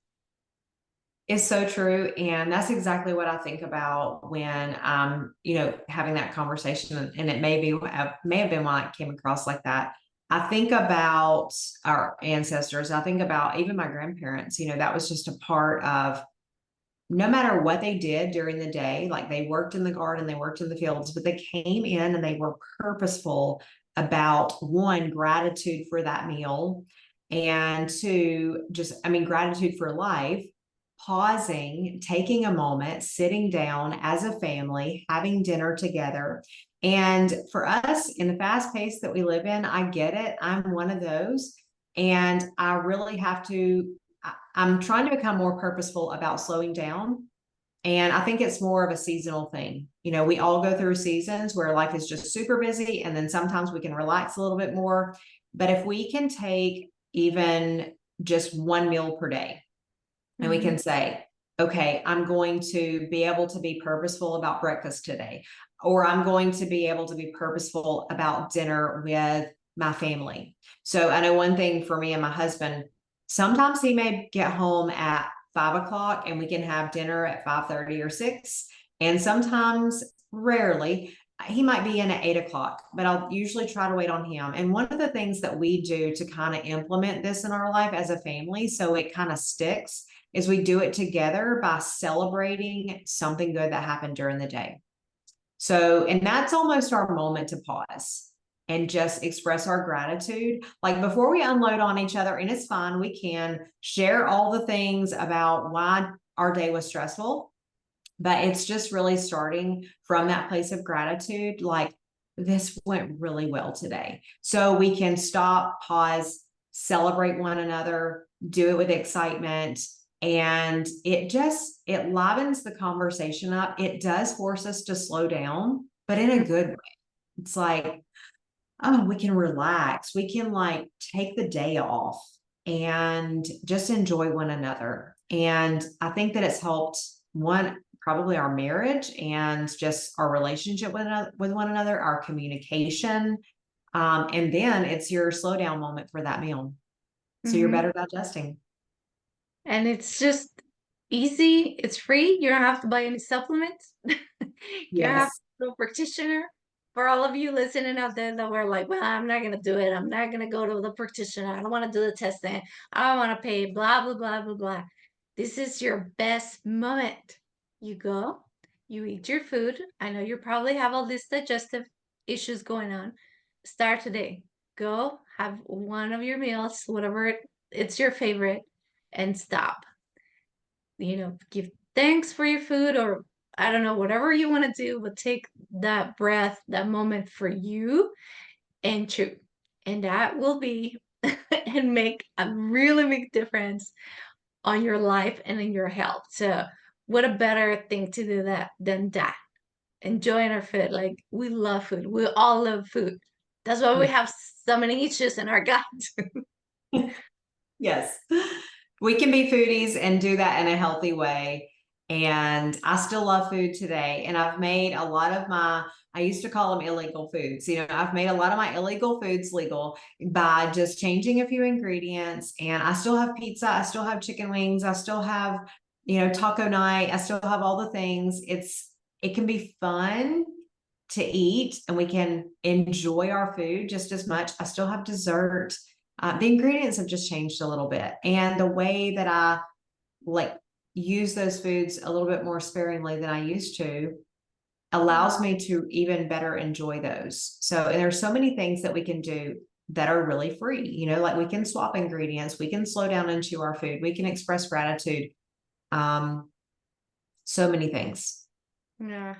It's so true. And that's exactly what I think about when having that conversation. And it may have been when I came across like that. I think about our ancestors. I think about even my grandparents, that was just a part of no matter what they did during the day, like they worked in the garden, they worked in the fields, but they came in and they were purposeful about one, gratitude for that meal, and two, gratitude for life, pausing, taking a moment, sitting down as a family, having dinner together. And for us in the fast pace that we live in, I get it. I'm one of those. And I really have to, I'm trying to become more purposeful about slowing down And I think it's more of a seasonal thing. You know, we all go through seasons where life is just super busy, and then sometimes we can relax a little bit more. But if we can take even just one meal per day, and we can say, okay, I'm going to be able to be purposeful about breakfast today, or I'm going to be able to be purposeful about dinner with my family. So I know one thing for me and my husband, sometimes he may get home at 5 o'clock and we can have dinner at 5:30 or 6. And sometimes, rarely, he might be in at 8 o'clock, but I'll usually try to wait on him. And one of the things that we do to kind of implement this in our life as a family, so it kind of sticks, is we do it together by celebrating something good that happened during the day. So, and that's almost our moment to pause and just express our gratitude. Like before we unload on each other, and it's fine, we can share all the things about why our day was stressful, but it's just really starting from that place of gratitude. Like, this went really well today. So we can stop, pause, celebrate one another, do it with excitement. And it livens the conversation up. It does force us to slow down, but in a good way. It's like, oh, we can relax. We can like take the day off and just enjoy one another. And I think that it's helped probably our marriage and just our relationship with one another, our communication. And then it's your slow down moment for that meal. So you're better digesting. And it's just easy. It's free. You don't have to buy any supplements. You don't have Yes. to go to a practitioner. For all of you listening out there that were like, well, I'm not going to do it. I'm not going to go to the practitioner. I don't want to do the testing. I don't want to pay, blah, blah, blah, blah, blah. This is your best moment. You go, you eat your food. I know you probably have all these digestive issues going on. Start today. Go have one of your meals, whatever it's your favorite, and stop. Give thanks for your food, or I don't know, whatever you want to do, but take that breath, that moment for you and chew. And that will be and make a really big difference on your life and in your health. So what a better thing to do than that. Enjoying our food. Like, we love food. We all love food. That's why we have so many issues in our gut. Yes. We can be foodies and do that in a healthy way. And I still love food today. And I've made a lot of I used to call them illegal foods. I've made a lot of my illegal foods legal by just changing a few ingredients. And I still have pizza. I still have chicken wings. I still have, taco night. I still have all the things. It can be fun to eat, and we can enjoy our food just as much. I still have dessert. The ingredients have just changed a little bit, and the way that I like use those foods a little bit more sparingly than I used to allows me to even better enjoy those. So, and there's so many things that we can do that are really free, like we can swap ingredients, we can slow down and chew our food, we can express gratitude. So many things. Yeah,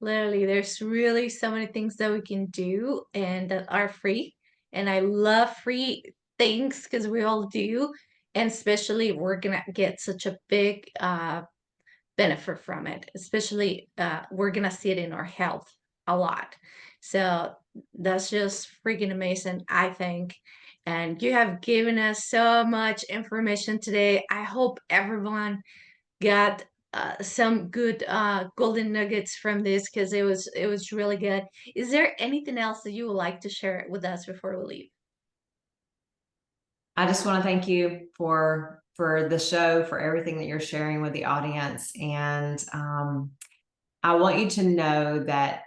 literally, there's really so many things that we can do and that are free. And I love free things because we all do. And especially, we're going to get such a big benefit from it. Especially, we're going to see it in our health a lot. So that's just freaking amazing, I think. And you have given us so much information today. I hope everyone got some good golden nuggets from this, because it was really good. Is there anything else that you would like to share with us before we leave? I just want to thank you for the show, for everything that you're sharing with the audience. And I want you to know that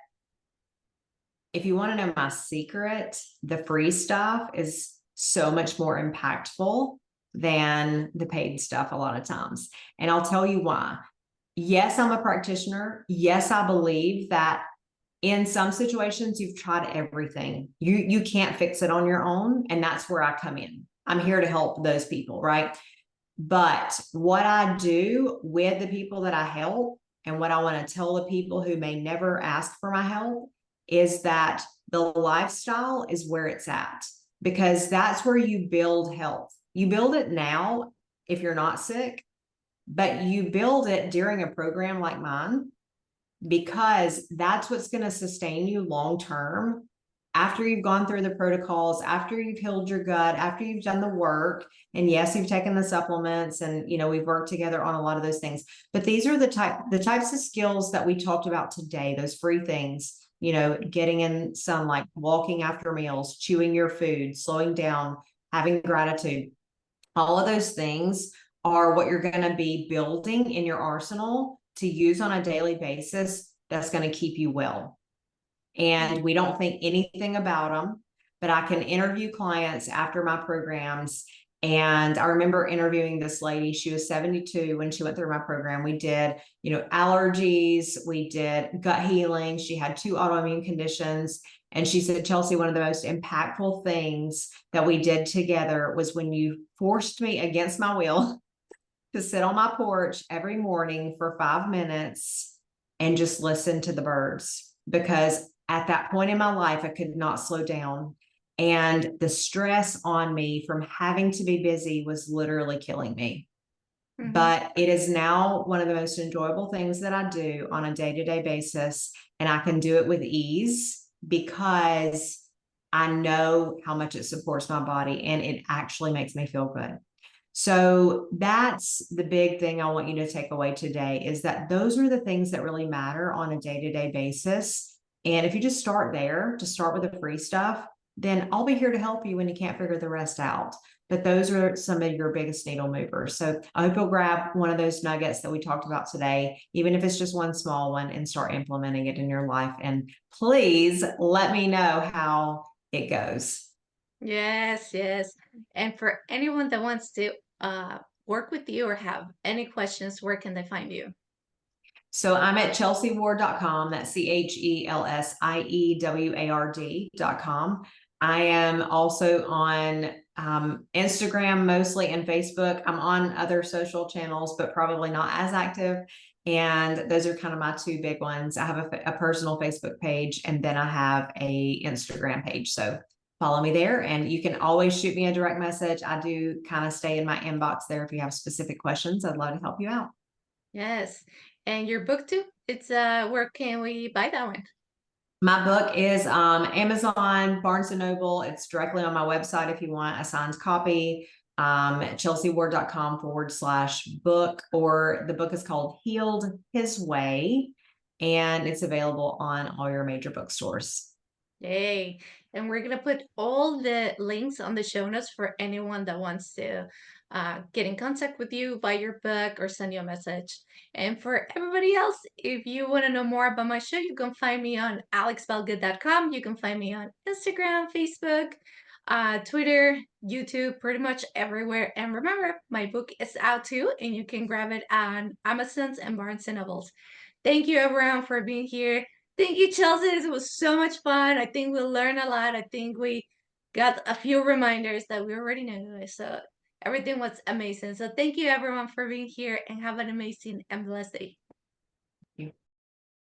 if you want to know my secret, the free stuff is so much more impactful than the paid stuff a lot of times. And I'll tell you why. Yes, I'm a practitioner. Yes, I believe that in some situations you've tried everything. You can't fix it on your own. And that's where I come in. I'm here to help those people, right? But what I do with the people that I help, and what I want to tell the people who may never ask for my help, is that the lifestyle is where it's at, because that's where you build health. You build it now if you're not sick, but you build it during a program like mine because that's what's going to sustain you long term after you've gone through the protocols, after you've healed your gut, after you've done the work. And yes, you've taken the supplements and, we've worked together on a lot of those things. But these are the types of skills that we talked about today, those free things, getting in sunlight, walking after meals, chewing your food, slowing down, having gratitude. All of those things are what you're going to be building in your arsenal to use on a daily basis that's going to keep you well. And we don't think anything about them, but I can interview clients after my programs. And I remember interviewing this lady. She was 72 when she went through my program. We did, allergies, we did gut healing. She had 2 autoimmune conditions. And she said, Chelsie, one of the most impactful things that we did together was when you forced me against my will to sit on my porch every morning for 5 minutes and just listen to the birds. Because at that point in my life, I could not slow down. And the stress on me from having to be busy was literally killing me. Mm-hmm. But it is now one of the most enjoyable things that I do on a day-to-day basis. And I can do it with ease because I know how much it supports my body and it actually makes me feel good. So that's the big thing I want you to take away today, is that those are the things that really matter on a day-to-day basis. And if you just start there, to start with the free stuff, then I'll be here to help you when you can't figure the rest out. But those are some of your biggest needle movers. So I hope you'll grab one of those nuggets that we talked about today, even if it's just one small one, and start implementing it in your life. And please let me know how it goes. Yes, yes. And for anyone that wants to work with you or have any questions, where can they find you? So I'm at chelsieward.com. That's ChelsiewArd.com. I am also on Instagram mostly and Facebook. I'm on other social channels, but probably not as active. And those are kind of my 2 big ones. I have a personal Facebook page, and then I have a Instagram page. So follow me there, and you can always shoot me a direct message. I do kind of stay in my inbox there. If you have specific questions, I'd love to help you out. Yes. And your book too? It's where can we buy that one? My book is Amazon, Barnes & Noble. It's directly on my website if you want a signed copy. chelsieward.com/book, or the book is called Healed His Way, and it's available on all your major bookstores. Yay. And we're going to put all the links on the show notes for anyone that wants to get in contact with you, buy your book, or send you a message. And for everybody else, if you want to know more about my show, you can find me on alexbalgood.com. You can find me on Instagram, Facebook, Twitter, YouTube, pretty much everywhere. And remember, my book is out too, and you can grab it on Amazon's and Barnes & Noble's. Thank you, everyone, for being here. Thank you, Chelsie. This was so much fun. I think we'll learn a lot. I think we got a few reminders that we already knew. So everything was amazing. So thank you, everyone, for being here, and have an amazing and blessed day.